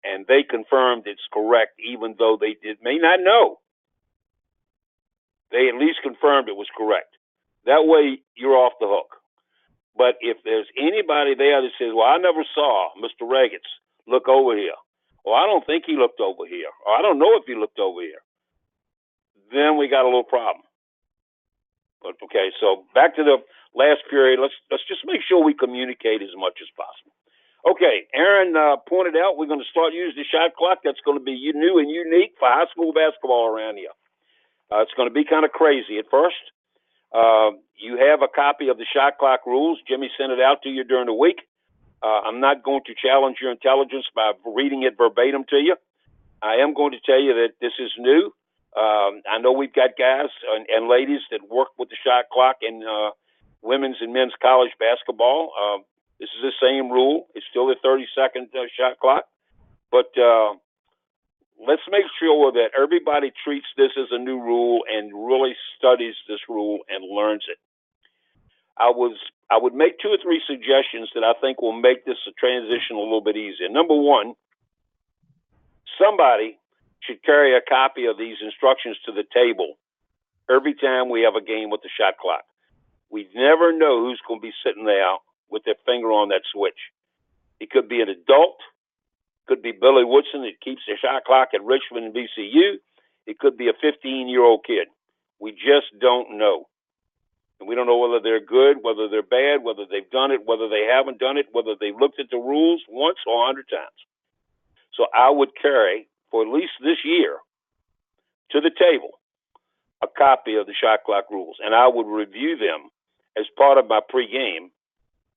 D: And they confirmed it's correct, even though they may not know. They at least confirmed it was correct. That way, you're off the hook. But if there's anybody there that says, well, I never saw Mr. Reggets look over here, or I don't think he looked over here, or I don't know if he looked over here, then we got a little problem. But okay, so back to the last period. Let's just make sure we communicate as much as possible. Okay, Aaron pointed out we're going to start using the shot clock. That's going to be new and unique for high school basketball around here. It's going to be kind of crazy at first. You have a copy of the shot clock rules. Jimmy sent it out to you during the week. I'm not going to challenge your intelligence by reading it verbatim to you. I am going to tell you that this is new. I know we've got guys and ladies that work with the shot clock in women's and men's college basketball. This is the same rule. It's still a 30-second shot clock. But let's make sure that everybody treats this as a new rule and really studies this rule and learns it. I would make 2 or 3 suggestions that I think will make this a transition a little bit easier. Number one, somebody should carry a copy of these instructions to the table every time we have a game with the shot clock. We never know who's going to be sitting there with their finger on that switch. It could be an adult, could be Billy Woodson that keeps the shot clock at Richmond and VCU. It could be a 15-year-old kid. We just don't know. And we don't know whether they're good, whether they're bad, whether they've done it, whether they haven't done it, whether they've looked at the rules once or 100 times. So I would carry, for at least this year, to the table, a copy of the shot clock rules. And I would review them as part of my pregame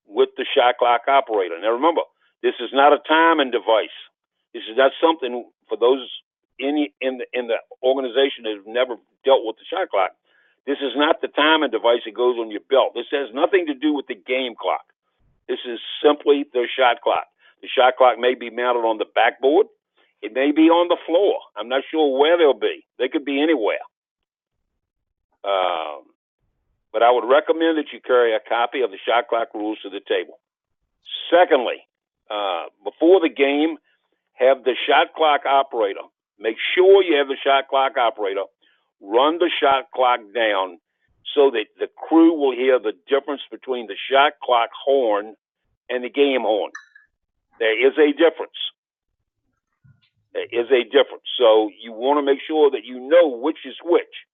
D: with the shot clock operator. Now remember, this is not a timing device. This is not something for those in the organization that have never dealt with the shot clock. This is not the timing device that goes on your belt. This has nothing to do with the game clock. This is simply the shot clock. The shot clock may be mounted on the backboard. It may be on the floor. I'm not sure where they'll be. They could be anywhere. But I would recommend that you carry a copy of the shot clock rules to the table. Secondly, before the game, have the shot clock operator, make sure you have the shot clock operator run the shot clock down so that the crew will hear the difference between the shot clock horn and the game horn. There is a difference. There is a difference. So you want to make sure that you know which is which,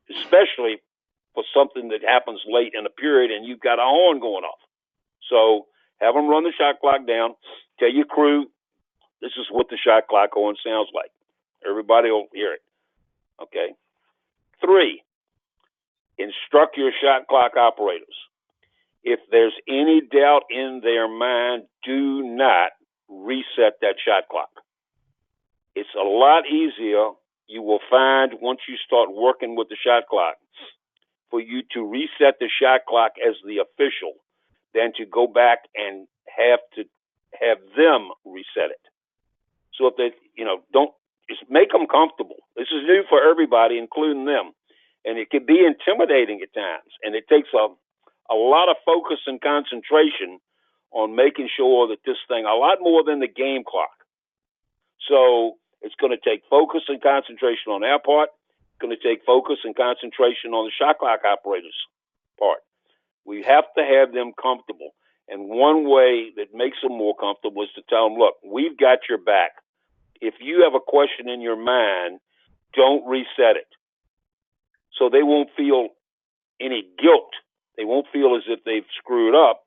D: especially for something that happens late in a period and you've got a horn going off. So have them run the shot clock down. Tell your crew, this is what the shot clock horn sounds like. Everybody will hear it. Okay. 3, instruct your shot clock operators. If there's any doubt in their mind, do not reset that shot clock. It's a lot easier, you will find, once you start working with the shot clock, for you to reset the shot clock as the official than to go back and have them reset it. So if they, don't, just make them comfortable. This is new for everybody, including them. And it can be intimidating at times. And it takes a lot of focus and concentration on making sure that this thing, a lot more than the game clock. So it's going to take focus and concentration on our part. It's going to take focus and concentration on the shot clock operators' part. We have to have them comfortable. And one way that makes them more comfortable is to tell them, look, we've got your back. If you have a question in your mind, don't reset it. So they won't feel any guilt. They won't feel as if they've screwed up.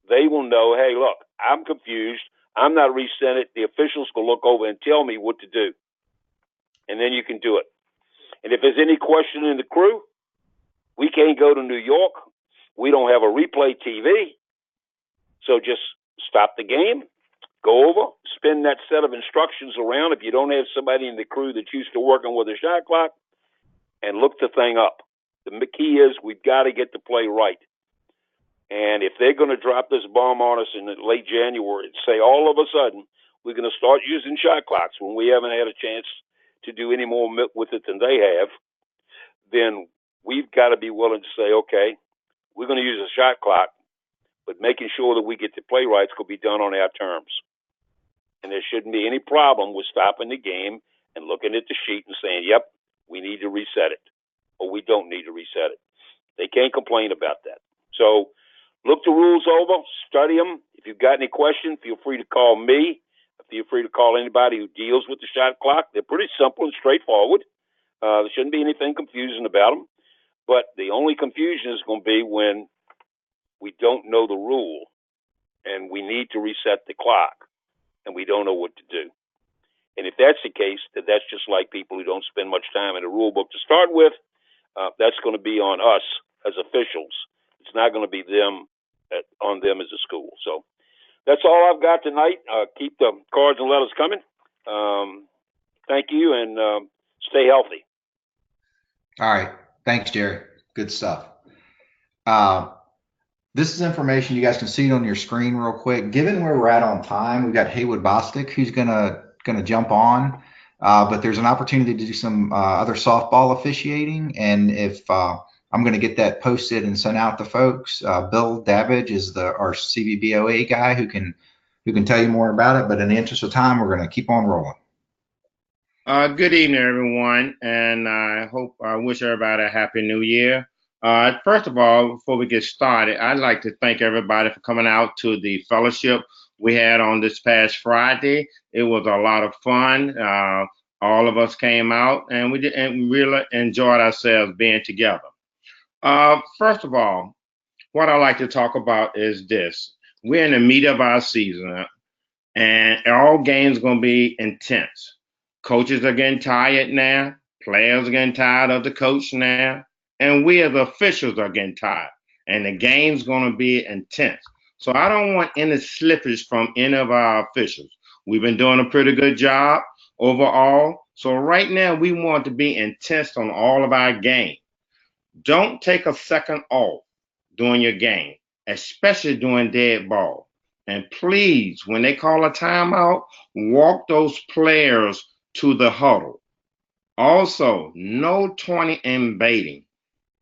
D: They will know, hey, look, I'm confused. I'm not resetting it. The officials will look over and tell me what to do. And then you can do it. And if there's any question in the crew, we can't go to New York. We don't have a replay TV. So just stop the game, go over, spin that set of instructions around if you don't have somebody in the crew that's used to working with a shot clock, and look the thing up. The key is we've got to get the play right. And if they're going to drop this bomb on us in late January and say all of a sudden we're going to start using shot clocks when we haven't had a chance to do any more with it than they have, then we've got to be willing to say, okay, we're going to use a shot clock, but making sure that we get the play rights could be done on our terms. And there shouldn't be any problem with stopping the game and looking at the sheet and saying, yep, we need to reset it, or we don't need to reset it. They can't complain about that. So look the rules over, study them. If you've got any questions, feel free to call me. Feel free to call anybody who deals with the shot clock. They're pretty simple and straightforward. There shouldn't be anything confusing about them. But the only confusion is going to be when we don't know the rule and we need to reset the clock and we don't know what to do. And if that's the case, that's just like people who don't spend much time in the rule book to start with. That's going to be on us as officials. It's not going to be on them as a school. So that's all I've got tonight. Keep the cards and letters coming. Thank you, and stay healthy.
A: All right. Thanks, Jerry. Good stuff. This is information you guys can see it on your screen real quick. Given where we're at on time, we've got Haywood Bostic who's gonna jump on, but there's an opportunity to do some other softball officiating, and if I'm going to get that posted and sent out to folks. Bill Davidge is our CVBOA guy who can tell you more about it. But in the interest of time, we're going to keep on rolling.
F: Good evening, everyone, and I wish everybody a happy new year. First of all, before we get started, I'd like to thank everybody for coming out to the fellowship we had on this past Friday. It was a lot of fun. All of us came out, and we really enjoyed ourselves being together. First of all, what I like to talk about is this. We're in the meat of our season, and all games are going to be intense. Coaches are getting tired now. Players are getting tired of the coach now. And we as officials are getting tired. And the game's going to be intense. So I don't want any slippage from any of our officials. We've been doing a pretty good job overall. So right now, we want to be intense on all of our games. Don't take a second off during your game, especially during dead ball. And please, when they call a timeout, walk those players to the huddle. Also, no taunting and baiting.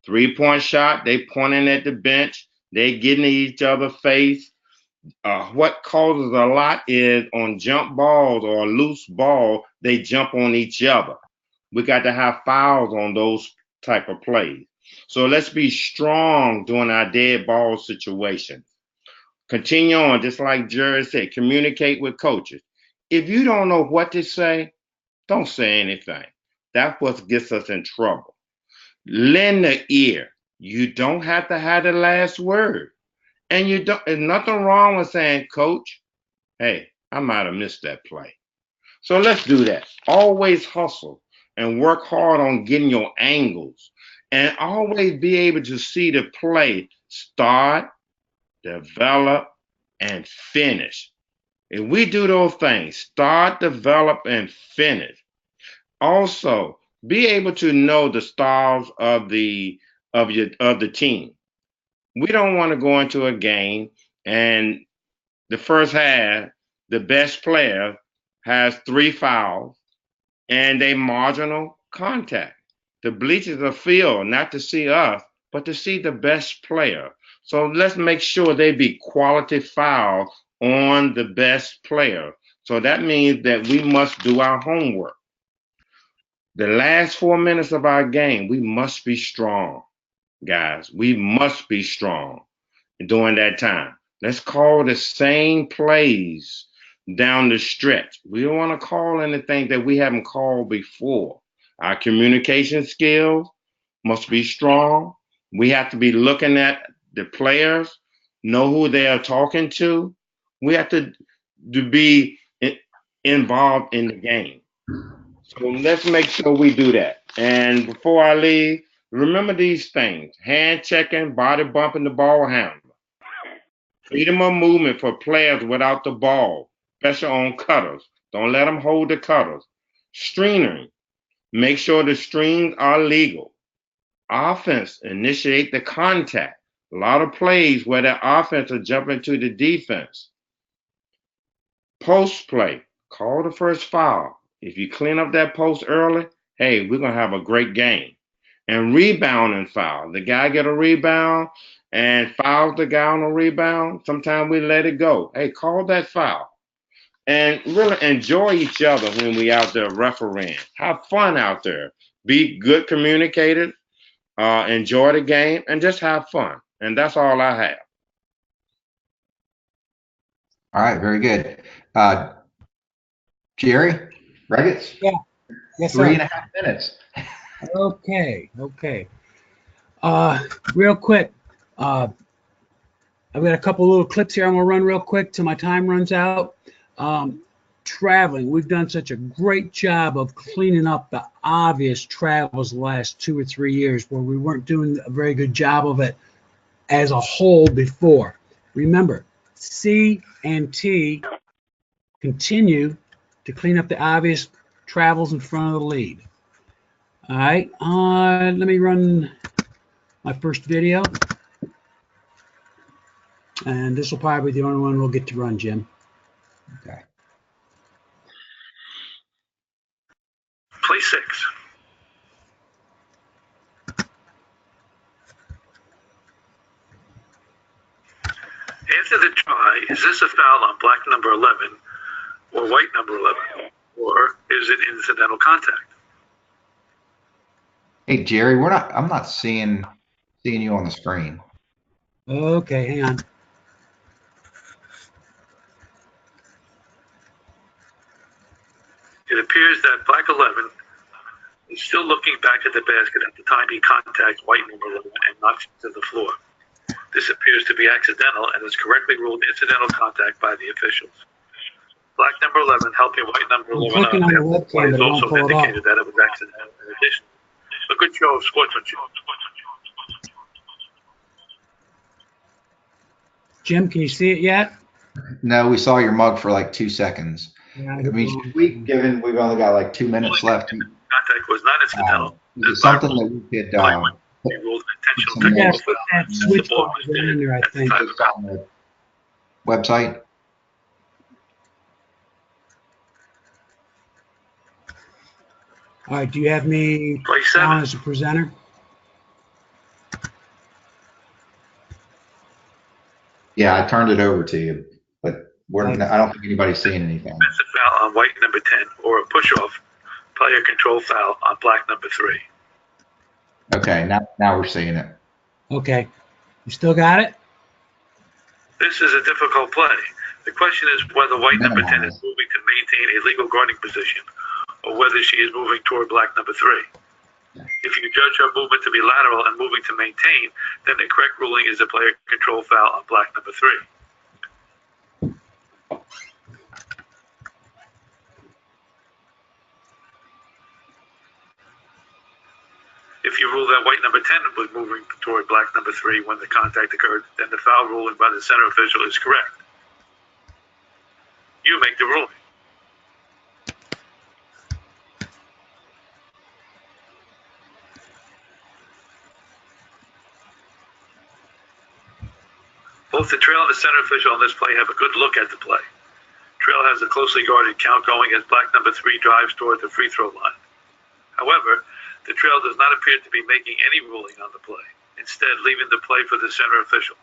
F: 3-point shot, they pointing at the bench, they getting in each other's face. What causes a lot is on jump balls or a loose ball, they jump on each other. We got to have fouls on those type of plays. So let's be strong during our dead ball situation. Continue on, just like Jerry said, communicate with coaches. If you don't know what to say, don't say anything. That's what gets us in trouble. Lend the ear. You don't have to have the last word. And there's nothing wrong with saying, Coach, hey, I might have missed that play. So let's do that. Always hustle and work hard on getting your angles. And always be able to see the play start, develop, and finish. If we do those things, start, develop, and finish. Also, be able to know the stars of the team. We don't want to go into a game and the first half, the best player has 3 fouls and a marginal contact. The bleachers are filled not to see us, but to see the best player. So let's make sure they be quality foul on the best player. So that means that we must do our homework. The last 4 minutes of our game, we must be strong, guys. We must be strong during that time. Let's call the same plays down the stretch. We don't want to call anything that we haven't called before. Our communication skills must be strong. We have to be looking at the players, know who they are talking to. We have to be involved in the game. So let's make sure we do that. And before I leave, remember these things: hand checking, body bumping the ball handler, freedom of movement for players without the ball, especially on cutters. Don't let them hold the cutters. Stringing, make sure the strings are legal. Offense, initiate the contact. A lot of plays where the offense are jumping to the defense. Post play, call the first foul. If you clean up that post early, hey, we're going to have a great game. And rebound and foul. The guy get a rebound and fouls the guy on a rebound. Sometimes we let it go. Hey, call that foul. And really enjoy each other when we out there refereeing. Have fun out there. Be good communicators. Enjoy the game and just have fun. And that's all I have.
A: All right, very good. Jerry, Reggets?
E: Yeah. Yes,
A: Three
E: sir.
A: and a half minutes.
E: Okay. Real quick. I've got a couple little clips here I'm gonna run real quick till my time runs out. Traveling, we've done such a great job of cleaning up the obvious travels the last 2 or 3 years where we weren't doing a very good job of it as a whole before. Remember, C and T continue to clean up the obvious travels in front of the lead. All right, let me run my first video. And this will probably be the only one we'll get to run, Jim.
A: Okay.
G: Play 6. After the try, is this a foul on black number 11 or white number 11? Or is it incidental contact?
A: Hey, Jerry, I'm not seeing you on the screen.
E: Okay, hang on.
G: It appears that black 11 is still looking back at the basket at the time he contacts white number 11 and knocks him to the floor. This appears to be accidental and is correctly ruled incidental contact by the officials. Black number 11 helping white number 11
E: I'm clicking on the webcam,
G: is
E: but it
G: also
E: won't pull it
G: indicated
E: up.
G: that it was accidental in addition. A good show of sportsmanship.
E: Jim, can you see it yet?
A: No, we saw your mug for like 2 seconds.
E: Yeah,
A: I mean, we've only got like 2 minutes left.
G: Contact was not incidental.
A: Is it something that we could
G: He ruled intentional
A: some
E: yeah,
G: technical
E: put
G: foul.
E: that switch
G: The ball
E: ball
G: was
E: down in there, I
G: at the
E: think.
G: time
A: put on the website?
E: All right, do you have me
G: Play 7.
E: on as a presenter?
A: Yeah, I turned it over to you, but I don't think anybody's seeing anything.
G: Offensive foul on white number 10 or a push-off player control foul on black number 3.
A: Okay, now we're seeing it.
E: Okay, you still got it?
G: This is a difficult play. The question is whether white number 10 is moving to maintain a legal guarding position or whether she is moving toward black number 3. If you judge her movement to be lateral and moving to maintain, then the correct ruling is a player control foul on black number 3. If you rule that white number 10 was moving toward black number 3 when the contact occurred, then the foul ruling by the center official is correct. You make the ruling. Both the trail and the center official on this play have a good look at the play. Trail has a closely guarded count going as black number 3 drives toward the free throw line. However, the trail does not appear to be making any ruling on the play, instead leaving the play for the center official.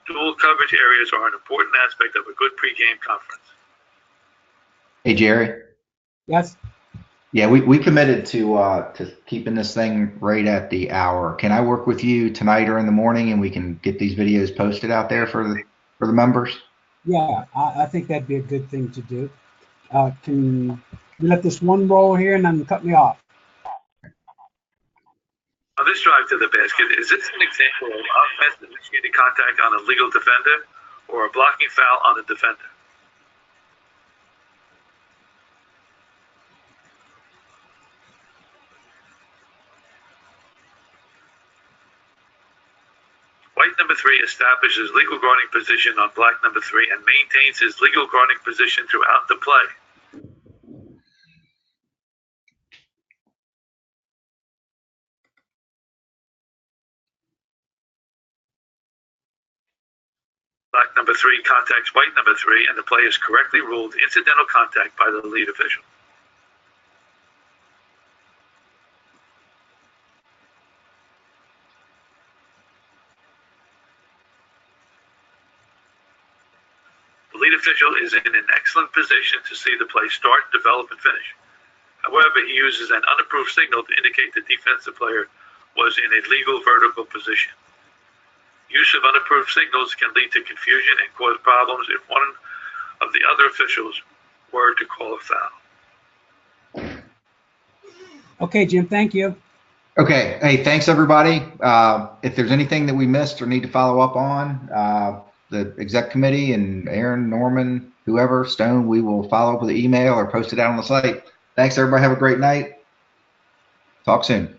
G: Dual coverage areas are an important aspect of a good pregame conference.
A: Hey, Jerry.
E: Yes.
A: Yeah, we committed to keeping this thing right at the hour. Can I work with you tonight or in the morning, and we can get these videos posted out there for the members?
E: Yeah, I think that'd be a good thing to do. Can you let this one roll here and then cut me off?
G: On this drive to the basket, is this an example of offense initiated contact on a legal defender or a blocking foul on a defender? White number 3 establishes legal guarding position on black number 3 and maintains his legal guarding position throughout the play. Black number 3 contacts white number 3 and the play is correctly ruled incidental contact by the lead official. The lead official is in an excellent position to see the play start, develop, and finish. However, he uses an unapproved signal to indicate the defensive player was in a legal vertical position. Use of unapproved signals can lead to confusion and cause problems if one of the other officials were to call a foul.
E: Okay, Jim, thank you.
A: Okay. Hey, thanks everybody. If there's anything that we missed or need to follow up on, the exec committee and Aaron, Norman, whoever, Stone, we will follow up with an email or post it out on the site. Thanks everybody. Have a great night. Talk soon.